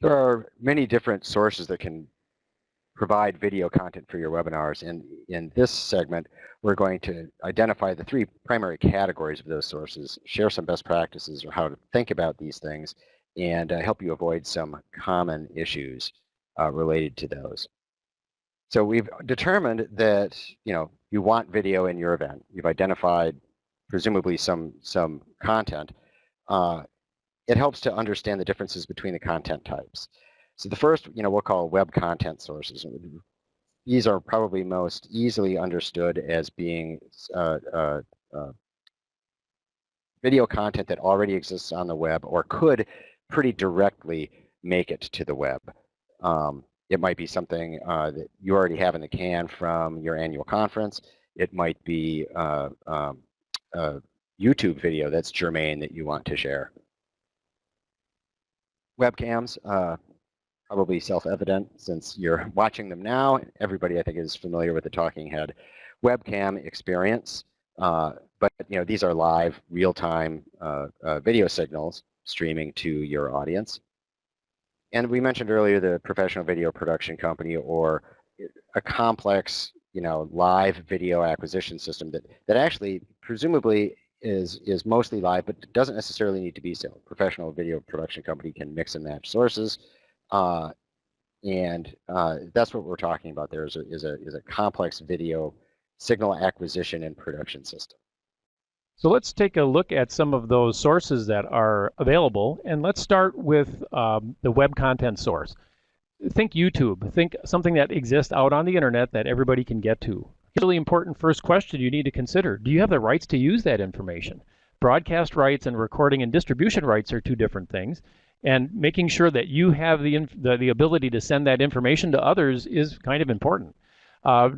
There are many different sources that can provide video content for your webinars, and in this segment we're going to identify the three primary categories of those sources, share some best practices or how to think about these things, and help you avoid some common issues related to those. So we've determined that you want video in your event. You've identified presumably some content. It helps to understand the differences between the content types. So the first, we'll call web content sources. These are probably most easily understood as being video content that already exists on the web or could pretty directly make it to the web. It might be something that you already have in the can from your annual conference. It might be a YouTube video that's germane that you want to share. Webcams, probably self-evident since you're watching them now. Everybody, I think, is familiar with the talking head webcam experience. But these are live, real-time video signals streaming to your audience. And we mentioned earlier the professional video production company, or a complex, live video acquisition system that actually presumably is mostly live, but doesn't necessarily need to be so. Professional video production company can mix and match sources, and that's what we're talking about. There is a complex video signal acquisition and production system. So let's take a look at some of those sources that are available, and let's start with the web content source. Think YouTube. Think something that exists out on the internet that everybody can get to. Really important first question you need to consider. Do you have the rights to use that information? Broadcast rights and recording and distribution rights are two different things, and making sure that you have the ability to send that information to others is kind of important.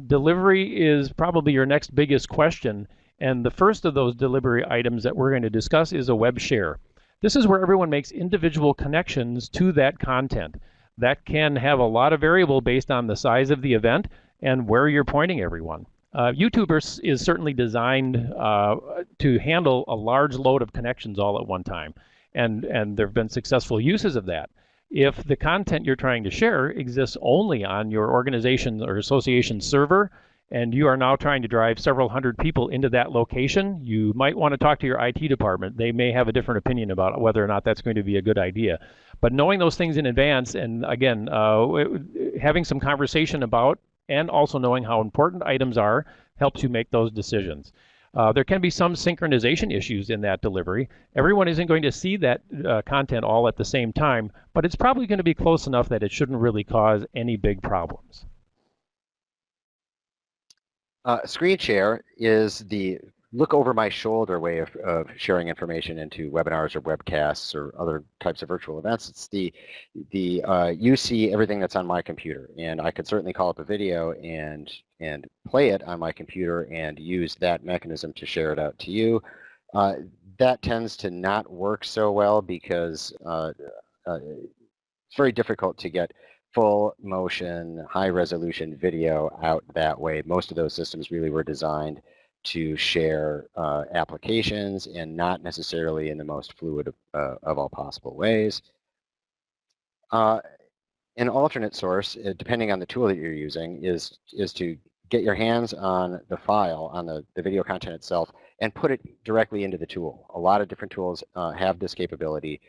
Delivery is probably your next biggest question, and the first of those delivery items that we're going to discuss is a web share. This is where everyone makes individual connections to that content. That can have a lot of variable based on the size of the event and where you're pointing everyone. YouTube is certainly designed to handle a large load of connections all at one time, and there have been successful uses of that. If the content you're trying to share exists only on your organization or association server, and you are now trying to drive several hundred people into that location, you might want to talk to your IT department. They may have a different opinion about whether or not that's going to be a good idea. But knowing those things in advance, and again, having some conversation about, and also knowing how important items are, helps you make those decisions. There can be some synchronization issues in that delivery. Everyone isn't going to see that content all at the same time, but it's probably going to be close enough that it shouldn't really cause any big problems. Screen share is the look over my shoulder way of sharing information into webinars or webcasts or other types of virtual events. It's you see everything that's on my computer, and I could certainly call up a video and play it on my computer and use that mechanism to share it out to you. That tends to not work so well because it's very difficult to get full motion, high resolution video out that way. Most of those systems really were designed to share applications, and not necessarily in the most fluid of all possible ways. An alternate source, depending on the tool that you're using, is to get your hands on the file, on the video content itself, and put it directly into the tool. A lot of different tools have this capability.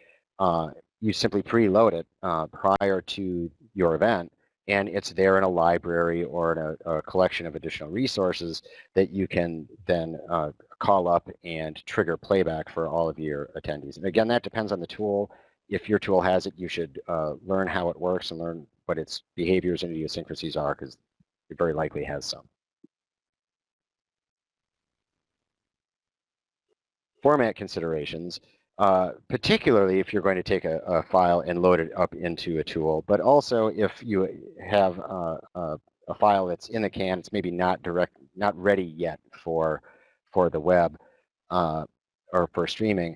You simply preload it prior to your event, and it's there in a library or in a collection of additional resources that you can then call up and trigger playback for all of your attendees. And again, that depends on the tool. If your tool has it, you should learn how it works and learn what its behaviors and idiosyncrasies are, because it very likely has some. Format considerations. Particularly if you're going to take a file and load it up into a tool, but also if you have a file that's in the can, it's maybe not ready yet for the web or for streaming.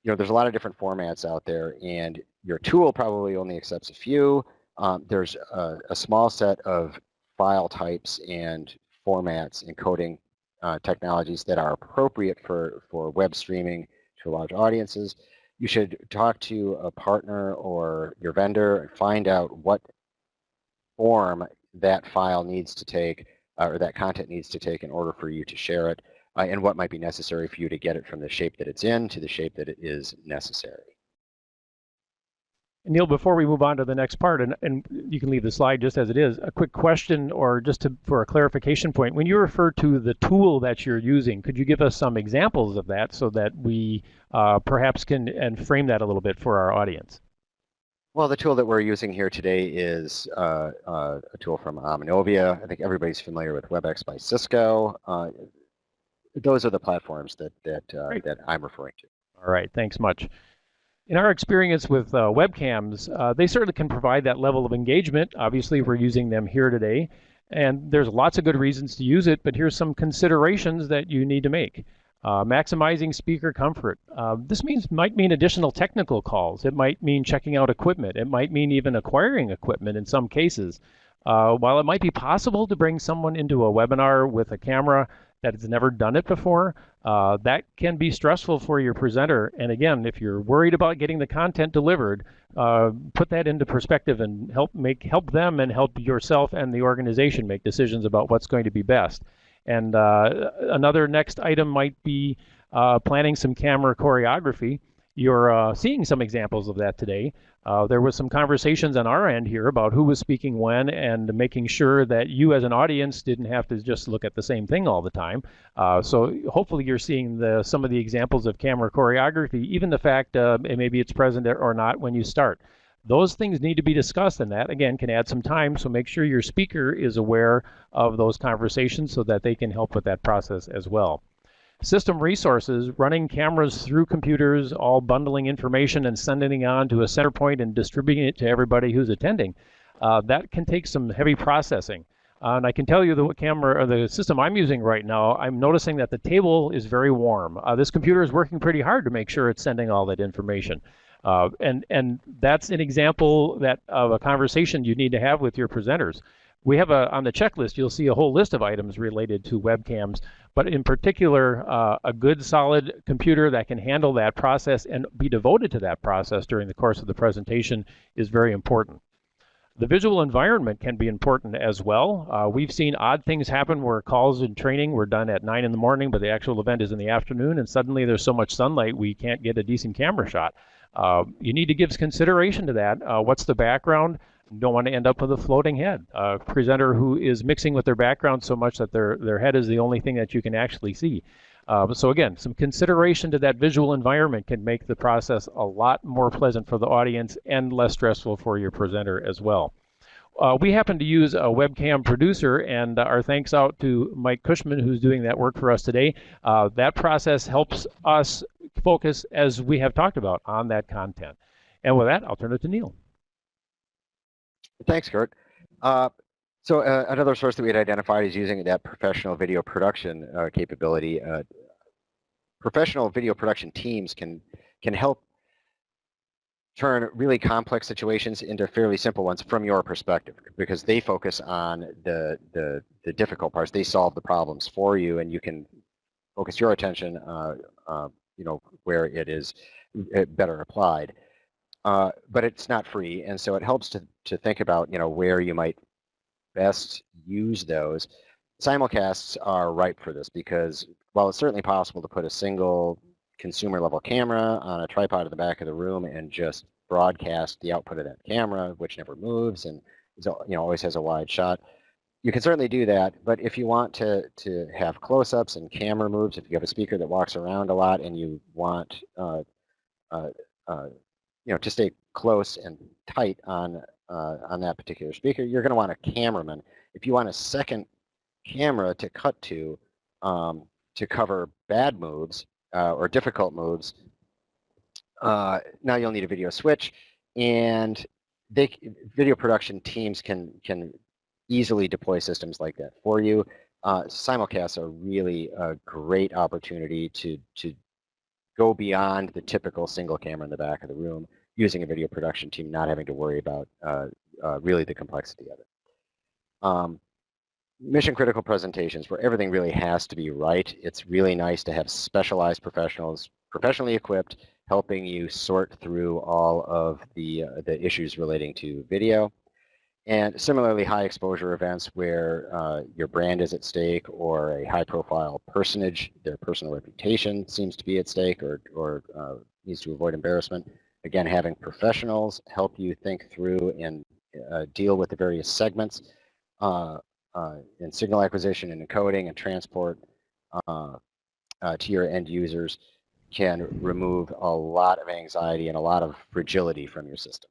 There's a lot of different formats out there, and your tool probably only accepts a few. There's a small set of file types and formats, encoding technologies that are appropriate for web streaming to large audiences. you should talk to a partner or your vendor and find out what form that file needs to take or that content needs to take in order for you to share it, and what might be necessary for you to get it from the shape that it's in to the shape that it is necessary. Neil, before we move on to the next part, and you can leave the slide just as it is, a quick question or just for a clarification point. When you refer to the tool that you're using, could you give us some examples of that so that we perhaps can frame that a little bit for our audience? Well, the tool that we're using here today is a tool from Omnovia. I think everybody's familiar with WebEx by Cisco. Those are the platforms that I'm referring to. All right, thanks much. In our experience with webcams, they certainly can provide that level of engagement. Obviously, we're using them here today, and there's lots of good reasons to use it, but here's some considerations that you need to make. Maximizing speaker comfort. This might mean additional technical calls. It might mean checking out equipment. It might mean even acquiring equipment in some cases. While it might be possible to bring someone into a webinar with a camera that has never done it before, that can be stressful for your presenter. And again, if you're worried about getting the content delivered, put that into perspective and help them and help yourself and the organization make decisions about what's going to be best. And another next item might be planning some camera choreography. You're seeing some examples of that today. There was some conversations on our end here about who was speaking when and making sure that you as an audience didn't have to just look at the same thing all the time. So hopefully you're seeing some of the examples of camera choreography, even the fact maybe it's present or not when you start. Those things need to be discussed, and that, again, can add some time, so make sure your speaker is aware of those conversations so that they can help with that process as well. System resources, running cameras through computers, all bundling information and sending it on to a center point and distributing it to everybody who's attending. That can take some heavy processing. And I can tell you the system I'm using right now, I'm noticing that the table is very warm. This computer is working pretty hard to make sure it's sending all that information. And that's an example of a conversation you need to have with your presenters. We have on the checklist, you'll see a whole list of items related to webcams, but in particular, a good solid computer that can handle that process and be devoted to that process during the course of the presentation is very important. The visual environment can be important as well. We've seen odd things happen where calls and training were done at 9 in the morning, but the actual event is in the afternoon, and suddenly there's so much sunlight we can't get a decent camera shot. You need to give consideration to that. What's the background? You don't want to end up with a floating head. A presenter who is mixing with their background so much that their head is the only thing that you can actually see. So again, some consideration to that visual environment can make the process a lot more pleasant for the audience and less stressful for your presenter as well. We happen to use a webcam producer, and our thanks out to Mike Cushman, who's doing that work for us today. That process helps us focus, as we have talked about, on that content. And with that, I'll turn it to Neil. Thanks, Kurt. So another source that we had identified is using that professional video production capability. Professional video production teams can help turn really complex situations into fairly simple ones from your perspective, because they focus on the difficult parts. They solve the problems for you, and you can focus your attention, where it is better applied. But it's not free, and so it helps to think about where you might best use those. Simulcasts are ripe for this, because while it's certainly possible to put a single consumer level camera on a tripod in the back of the room and just broadcast the output of that camera, which never moves and always has a wide shot, you can certainly do that. But if you want to have close-ups and camera moves, if you have a speaker that walks around a lot and you want to stay close and tight on that particular speaker, you're going to want a cameraman. If you want a second camera to cut to cover bad moves or difficult moves, now you'll need a video switch, and video production teams can easily deploy systems like that for you. Simulcasts are really a great opportunity to go beyond the typical single camera in the back of the room, using a video production team, not having to worry about really the complexity of it. Mission critical presentations where everything really has to be right. It's really nice to have specialized professionals, professionally equipped, helping you sort through all of the issues relating to video. And similarly, high exposure events where your brand is at stake, or a high profile personage, their personal reputation seems to be at stake, or needs to avoid embarrassment. Again, having professionals help you think through and deal with the various segments in signal acquisition and encoding and transport to your end users can remove a lot of anxiety and a lot of fragility from your system.